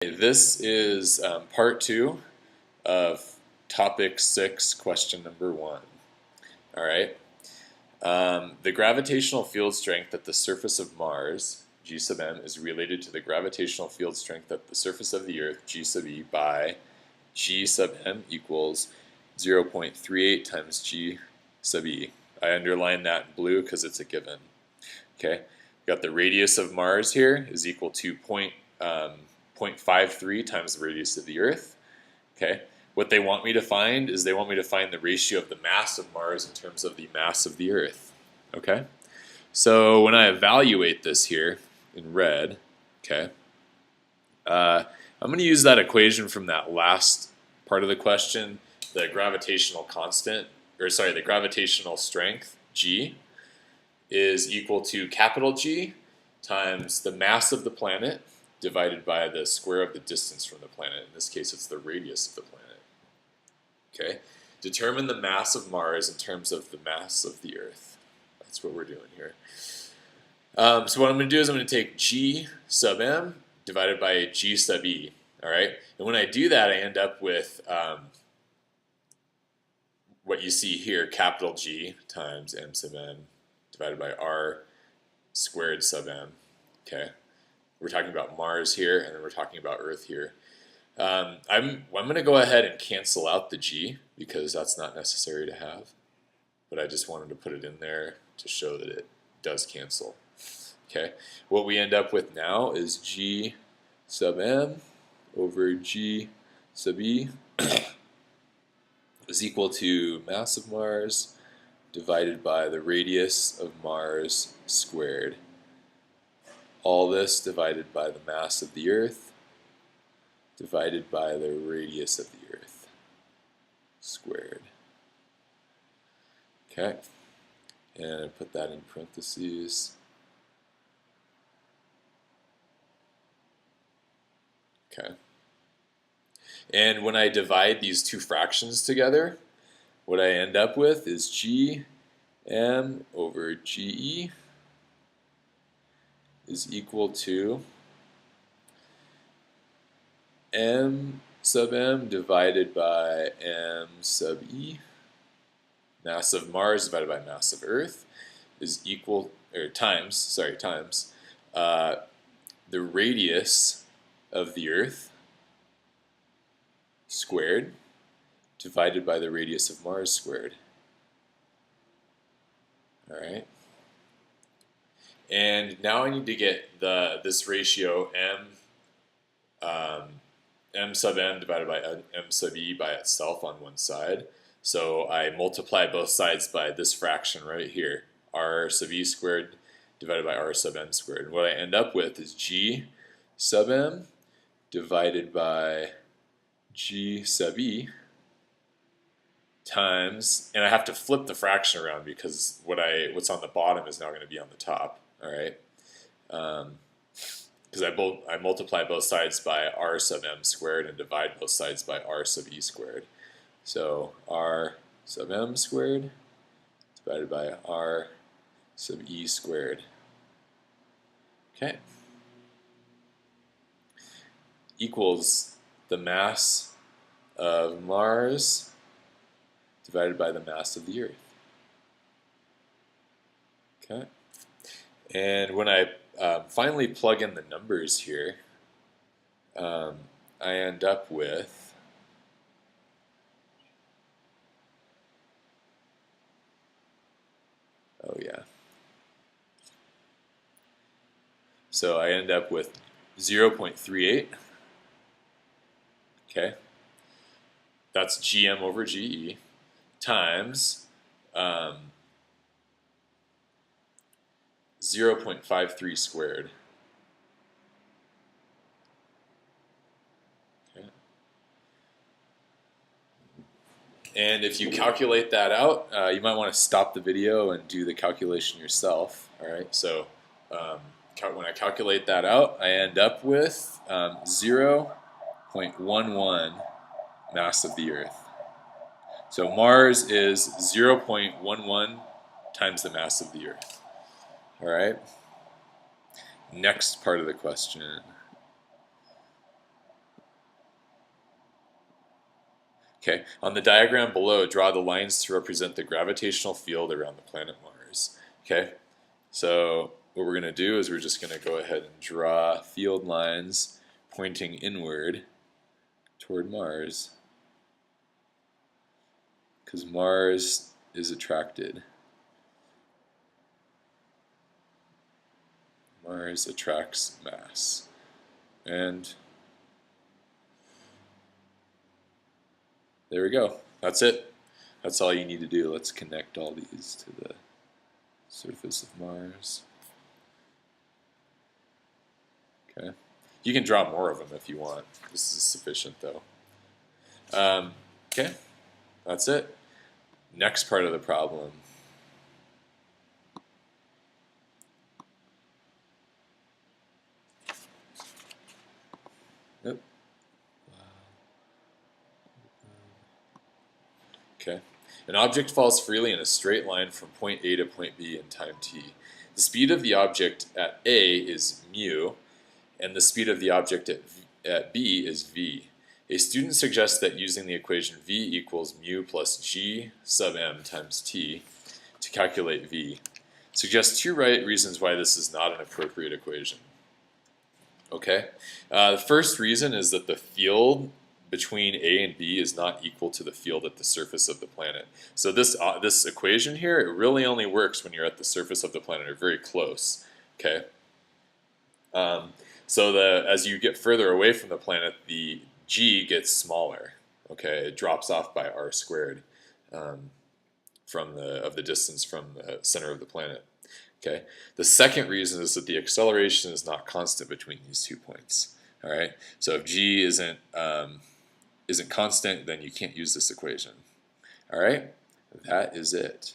This is part 2 of topic 6, question number 1. All right. The gravitational field strength at the surface of Mars, G sub m, is related to the gravitational field strength at the surface of the Earth, G sub e, by G sub m equals 0.38 times G sub e. I underline that in blue because it's a given. Okay. We've got the radius of Mars here is equal to 0.53 times the radius of the Earth. Okay. What they want me to find is they want me to find the ratio of the mass of Mars in terms of the mass of the Earth. Okay. So when I evaluate this here in red, okay, I'm going to use that equation from that last part of the question, the gravitational constant, the gravitational strength, G, is equal to capital G times the mass of the planet divided by the square of the distance from the planet. In this case, it's the radius of the planet. Okay, determine the mass of Mars in terms of the mass of the Earth. That's what we're doing here. So what I'm going to do is I'm going to take G sub m divided by G sub e. All right, and when I do that, I end up with what you see here, capital G times m sub n divided by r squared sub m. Okay, we're talking about Mars here, and then we're talking about Earth here. I'm going to go ahead and cancel out the G because that's not necessary to have, but I just wanted to put it in there to show that it does cancel. Okay, what we end up with now is G sub m over G sub e is equal to mass of Mars divided by the radius of Mars squared. All this divided by the mass of the Earth divided by the radius of the Earth squared. Okay, and I put that in parentheses. Okay, and when I divide these two fractions together, what I end up with is G m over G e is equal to m sub m divided by m sub e. Mass of Mars divided by mass of Earth is equal, or times the radius of the Earth squared divided by the radius of Mars squared. All right. And now I need to get this ratio m sub n divided by m sub e by itself on one side. So I multiply both sides by this fraction right here, r sub e squared divided by r sub n squared. And what I end up with is G sub m divided by G sub e times, and I have to flip the fraction around because what's on the bottom is now going to be on the top. All right, because I multiply both sides by r sub m squared and divide both sides by r sub e squared. So r sub m squared divided by r sub e squared. Okay, equals the mass of Mars divided by the mass of the Earth. Okay, and when I finally plug in the numbers here, I end up with so I end up with 0.38. Okay, that's Gm over Ge times 0.53 squared. Okay. And if you calculate that out, you might want to stop the video and do the calculation yourself. All right, so when I calculate that out, I end up with 0.11 mass of the Earth. So Mars is 0.11 times the mass of the Earth. All right. Next part of the question. Okay, on the diagram below, draw the lines to represent the gravitational field around the planet Mars. Okay, so what we're going to do is we're just going to go ahead and draw field lines pointing inward toward Mars, because Mars is attracted. Mars attracts mass. And there we go. That's it. That's all you need to do. Let's connect all these to the surface of Mars. Okay. You can draw more of them if you want. This is sufficient though. Okay. That's it. Next part of the problem. Yep. Okay. An object falls freely in a straight line from point A to point B in time t. The speed of the object at A is mu, and the speed of the object at B is v. A student suggests that using the equation v equals mu plus g sub m times t to calculate v. Suggest two right reasons why this is not an appropriate equation. Okay, the first reason is that the field between A and B is not equal to the field at the surface of the planet. So this equation here, it really only works when you're at the surface of the planet or very close. Okay. So as you get further away from the planet, the g gets smaller. Okay, it drops off by r squared from the distance from the center of the planet. Okay. The second reason is that the acceleration is not constant between these 2 points. All right. So if g isn't constant, then you can't use this equation. All right. That is it.